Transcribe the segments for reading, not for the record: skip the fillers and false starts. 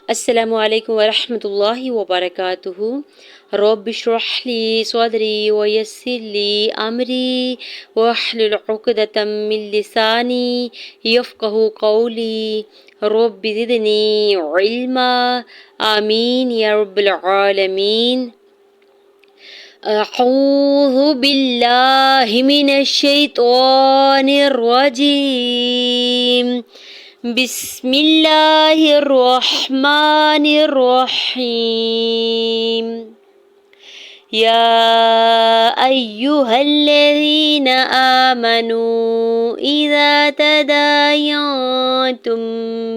السلام علیکم ورحمۃ اللہ وبرکاتہ۔ رب اشرح لی صدری ویسر لی امری واحلل عقدۃ من لسانی یفقہوا قولی رب زدنی علما آمین یا رب العالمین۔ اعوذ باللہ من الشیطان الرجیم، بسم اللہ الرحمن الرحیم۔ یا ایہا الذین آمنوا اذا تداینتم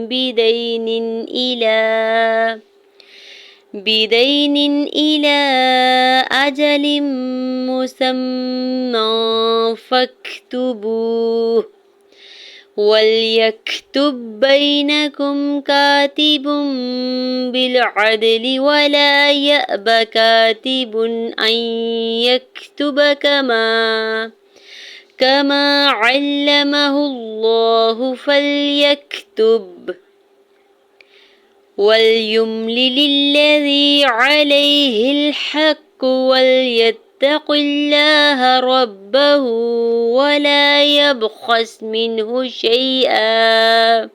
بدین إلی أجل مسمى فاكتبوه وليكتب بينكم كاتب بالعدل ولا يأب كاتب أن يكتب كما علمه الله فليكتب وليملل الذي عليه الحق وليتق الله ربه ولا يبخس منه شيئا۔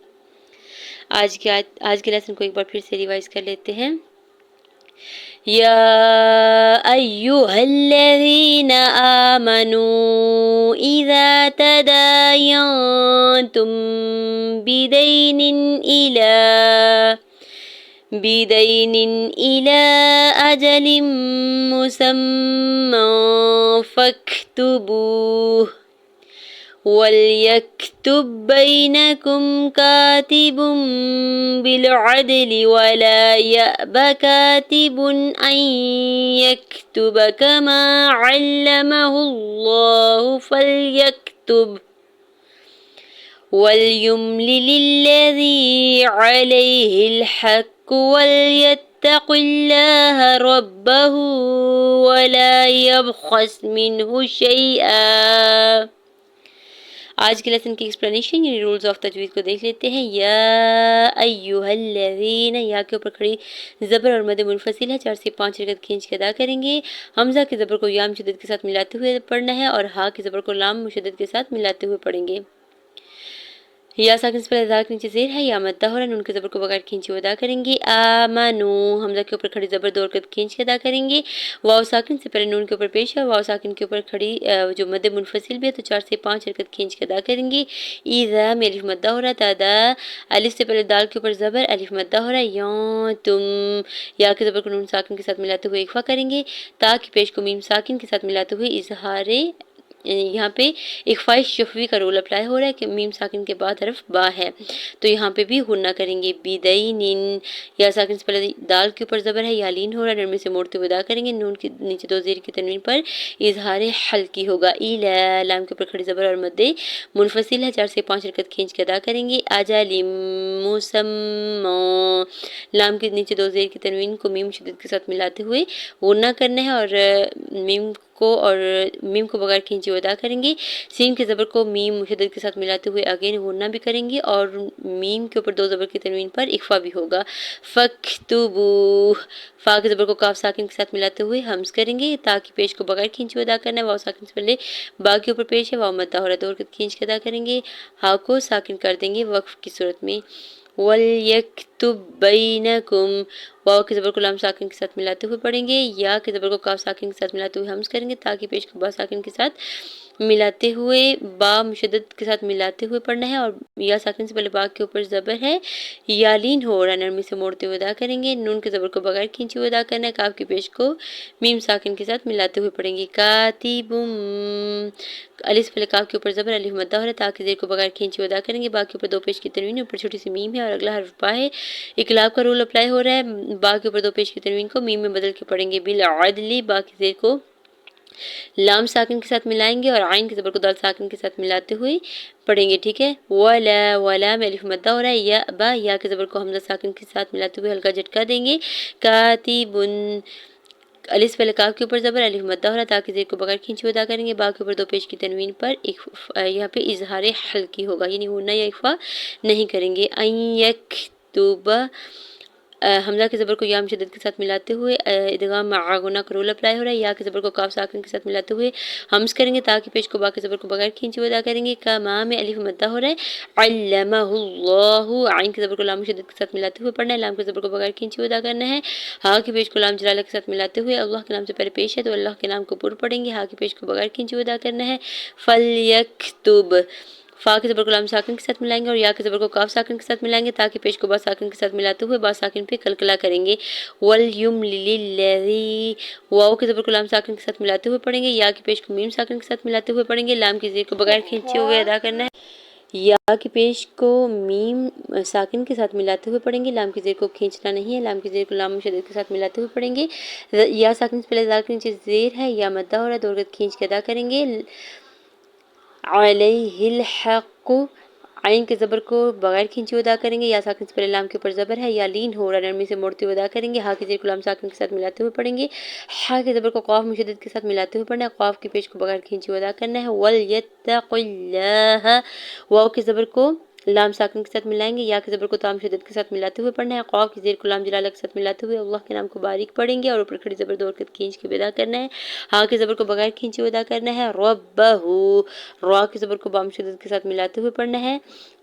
آج کے لیسن کو ایک بار پھر سے ریوائز کر لیتے ہیں۔ یا ایہا الذین آمنوا اذا تداینتم بدین إلی أجل مسمى فاكتبوه وليكتب بينكم كاتب بالعدل ولا يأب كاتب أن يكتب كما علمه الله فليكتب وليملل الذي عليه الحق وليتق الله ربه ولا يبخس منه شيئا۔ آج کے لیسن کی ایکسپلینیشن یعنی رولز آف تجوید کو دیکھ لیتے ہیں۔ یا ایہا الذین، یا کے اوپر کھڑی زبر اور مد منفصل ہے، 4 سے 5 حرکت کھینچ کے ادا کریں گے۔ حمزہ کی زبر کو یا مشدد کے ساتھ ملاتے ہوئے پڑھنا ہے اور ہا کی زبر کو لام مشدد کے ساتھ ملاتے ہوئے پڑھیں گے۔ یا ساکن سے پہلے دال کے نیچے زیر ہے، یا مدہ ہو رہا ہے، نون کی زبر کو بغیر کھینچے ہوئے ادا کریں گے۔ آمنو، حمزہ کے اوپر کھڑی زبر 2 حرکت کھینچ کے ادا کریں گے۔ واو ساکن سے پہلے نون کے اوپر پیش ہے، واو ساکن کے اوپر کھڑی جو مد منفصل بھی ہے تو 4 سے 5 حرکت کھینچ کے ادا کریں گے۔ اذا میں الف مدہ ہو رہا ہے، تدا الف سے پہلے دال کے اوپر زبر، الف مدہ ہو رہا ہے، یا تم، یا کی زبر کو نون ساکن کے ساتھ ملاتے ہوئے اخفا کریں گے۔ تا کی پیش کو میم ساکن کے ساتھ ملاتے ہوئے اظہار، یہاں پہ اخفاء شفوی کا رول اپلائی ہو رہا ہے کہ میم ساکن کے بعد حرف با ہے تو یہاں پہ بھی غنہ کریں گے۔ بدین، یا ساکن سے پہلے دال کے اوپر زبر ہے، یا لین ہو رہا ہے، نرمی سے موڑتے ہوئے ادا کریں گے۔ نون کے نیچے 2 زیر کی تنوین پر اظہار حلقی ہوگا۔ ایلا، لام کے اوپر کھڑی زبر اور مد منفصل ہے، 4 سے 5 حرکت کھینچ کے ادا کریں گے۔ اجل مسمی، لام کے نیچے 2 زیر کی تنوین کو میم شدت کے ساتھ ملاتے ہوئے غنہ کرنا ہے اور میم کو بغیر کھینچے ہوئے ادا کریں گے۔ سین کے زبر کو میم مشدد کے ساتھ ملاتے ہوئے اگین غنہ بھی کریں گے اور میم کے اوپر 2 زبر کی تنوین پر اخفا بھی ہوگا۔ فاکتبوہ، فا کے زبر کو کاف ساکن کے ساتھ ملاتے ہوئے ہمز کریں گے۔ تا کی پیش کو بغیر کھینچے ہوئے ادا کرنا ہے، واو ساکن سے پہلے با کے اوپر پیش ہے، واو مدہ ہو رہا ہے، 2 حرکت کھینچ کے ادا کریں گے۔ ہا کو ساکن کر دیں گے وقف کی صورت میں۔ وَلْيَكْتُبْ بَيْنَكُمْ، واو کے زبر کو لام ساکن کے ساتھ ملاتے ہوئے پڑھیں گے، یا کے زبر کو کاف ساکن کے ساتھ ملاتے ہوئے ہمز کریں گے۔ تاکہ پیش کو با ساکن کے ساتھ ملاتے ہوئے با مشدد کے ساتھ ملاتے ہوئے پڑھنا ہے اور یا ساکن سے پہلے با کے اوپر زبر ہے، یا لین ہو رہا ہے، نرمی سے موڑتے ہوئے ادا کریں گے۔ نون کے زبر کو بغیر کھینچے ہوئے ادا کرنا ہے، کاف کی پیش کو میم ساکن کے ساتھ ملاتے ہوئے پڑھیں گے۔ کاتبم، الف سے پہلے کاف کے اوپر زبر، الف مدہ ہو رہا ہے، تا کے زیر کو بغیر کھینچے ہوئے ادا کریں گے۔ با کے اوپر 2 پیش کی تنوین، اوپر چھوٹی سی میم ہے اور اگلا حرف با ہے، اقلاب کا رول اپلائی ہو رہا ہے۔ با کے اوپر 2 پیش کی تنوین کو میم میں بدل کے پڑھیں گے۔ بالعدل، با کی زیر کو لام ساکن کے ساتھ ملائیں گے اور عین کی زبر کو دال ساکن کے ساتھ ملاتے ہوئے پڑھیں گے، ٹھیک ہے۔ ولا میں الف مدہ ہو رہا ہے، یا با، یا کی زبر کو حمزہ ساکن کے ساتھ ملاتے ہوئے ہلکا جھٹکا دیں گے۔ کاتبن، الف سے پہلے کاف کے اوپر زبر، الف مدہ ہو رہا ہے، تاکہ زیر کو بغیر کھینچے ہوئے ادا کریں گے۔ با کے اوپر 2 پیش کی تنوین پر یہاں پہ اظہار حلقی ہوگا، یعنی غنہ یا اخفا نہیں کریں گے۔ ان یکتب، حمزہ کے زبر کو یا مشدد کے ساتھ ملاتے ہوئے ادغام مع غنہ کا رول اپلائی ہو رہا ہے. یا کے زبر کو کاف ساکن کے ساتھ ملاتے ہوئے ہمز کریں گے. تا کے پیش کو با کے زبر کو بغیر کھینچے ہوئے ادا کریں گے. کما میں الف مدہ ہو رہا ہے. علمہ اللہ. عین کے زبر کو لام مشدد کے ساتھ ملاتے ہوئے پڑھنا ہے. لام کے زبر کو بغیر کھینچے ہوئے ادا کرنا ہے. ہا کے پیش کو لام جلالہ کے ساتھ ملاتے ہوئے اللہ کے نام سے پہلے پیش ہے تو اللہ کے نام کو پر پڑھیں گے. ہا کے پیش کو بغیر کھینچے ہوئے ادا کرنا ہے. فلیکتب. فا کے زبر کو لام ساکن کے ساتھ ملائیں گے اور یا کے زبر کو کاف ساکن کے ساتھ ملائیں گے. تاکہ پیش کو با ساکن کے ساتھ ملاتے ہوئے با ساکن پہ کلکلا کریں گے. وَلْيُمْلِلِ الَّذِي. واو کے زبر کو لام ساکن کے ساتھ ملاتے ہوئے پڑھیں گے. یا کے پیش کو میم ساکن کے ساتھ ملاتے ہوئے پڑھیں گے. لام کی زیر کو بغیر کھینچے ہوئے ادا کرنا ہے. یا کی پیش کو میم ساکن کے ساتھ ملاتے ہوئے پڑھیں گے. لام کی زیر کو کھینچنا نہیں ہے. لام کی زیر کو لام مشدد کے ساتھ ملاتے ہوئے پڑھیں گے. یا ساکن سے پہلے دال کے نیچے زیر ہے یا مدہ ہو رہا ہے دو رکعت کھینچ کے ادا کریں گے. علیہ الحق. عین کے زبر کو بغیر کھینچے ادا کریں گے. یا ساکن سے پہلے لام کے اوپر زبر ہے یا لین ہو رہا ہے نرمی سے موڑتے ہوئے ادا کریں گے. ہا کی زیر کو لام ساکن کے ساتھ ملاتے ہوئے پڑھیں گے. ہا کے زبر کو قاف مشدد کے ساتھ ملاتے ہوئے پڑھنا ہے. قاف کی پیش کو بغیر کھینچے ہوئے ادا کرنا ہے. وَلْيَتَّقِ اللَّهَ. واو کے زبر کو لام ساکن کے ساتھ ملائیں گے. یا کے زبر کو تام شدت کے ساتھ ملاتے ہوئے پڑھنا ہے. قاف کی زیر کو لام جلالہ کے ساتھ ملاتے ہوئے اللہ کے نام کو باریک پڑھیں گے اور اوپر کھڑی زبر دو رکعت کھینچ کے ادا کرنا ہے. ہا کے زبر کو بغیر کھینچے ہوئے ادا کرنا ہے. ربہ. را کے زبر کو بام شدت کے ساتھ ملاتے ہوئے پڑھنا ہے.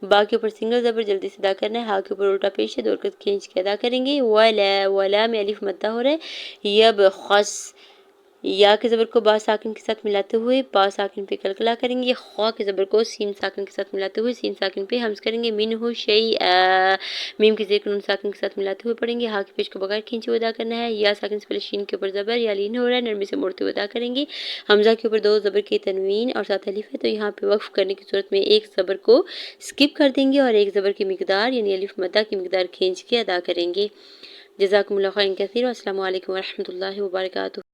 با کے اوپر سنگل زبر جلدی سے ادا کرنا ہے. ہا کے اوپر الٹا پیش ہے دو رکعت کھینچ کے ادا کریں گے. ولا. ولا میں الف مدہ ہو رہا ہے. یبخس. یا کے زبر کو با ساکن کے ساتھ ملاتے ہوئے با ساکن پہ کلکلا کریں گے. خوا کے زبر کو سین ساکن کے ساتھ ملاتے ہوئے سین ساکن پہ ہمز کریں گے. منہ شیئا. میم کی زیر کو نون ساکن کے ساتھ ملاتے ہوئے پڑھیں گے. ہا کی پیش کو بغیر کھینچے ہوئے ادا کرنا ہے. یا ساکن سے پہلے شین کے اوپر زبر یا لین ہو رہا ہے نرمی سے موڑتے ہوئے ادا کریں گے. حمزہ کے اوپر دو زبر کی تنوین اور ساتھ الف ہے تو یہاں پہ وقف کرنے کی صورت میں ایک زبر کو سکپ کر دیں گے اور ایک زبر کی مقدار یعنی الف مدہ کی مقدار کھینچ کے ادا کریں گے. جزاکم اللہ خیرا کثیرا. السلام علیکم ورحمۃ اللہ وبرکاتہ.